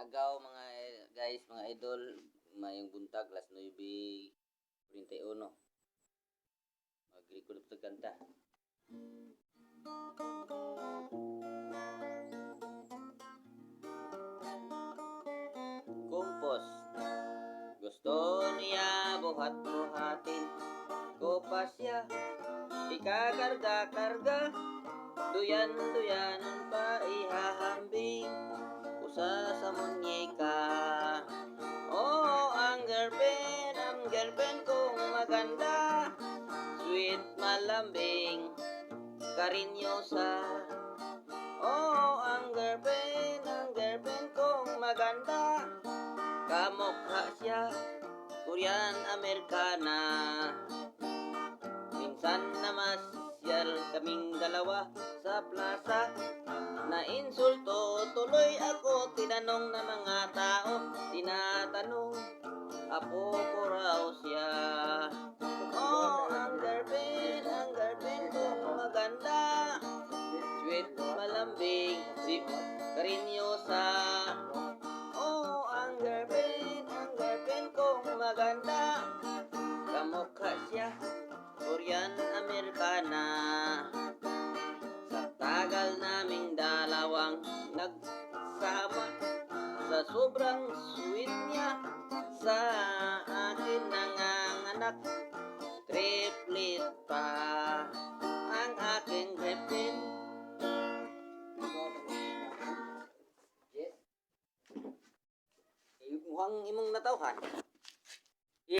Agaw mga guys, mga idol, mayong buntag, alas 9:41. Mag-record sa kanta. Kumpos. Gusto niya buhat-buhatin, ko pa siya ikakarga-karga, duyan-duyanan pa ihahambing, usa sa munyeka. Oh, ang girlfriend kong maganda, sweet malambing, karinyosa. Oh, ang girlfriend kong maganda, kamukha siya, Korean Americana. Minsan namasyal kaming dalawa sa plaza, na insulto tuloy ako, tinanong ng mga tao, tinatanong, apo ko raw siya. Oh, ang girlfriend kong maganda, sweet malambing, si karinyosa. Oh, ang girlfriend kong maganda, kamukha siya, Korean Americana. Sa tagal naming dalawang nagsama, sa sobrang sweet niya, sa akin nanganganak, triplet pa ang aking girlfriend. Yes. Mukhang imong natawhan.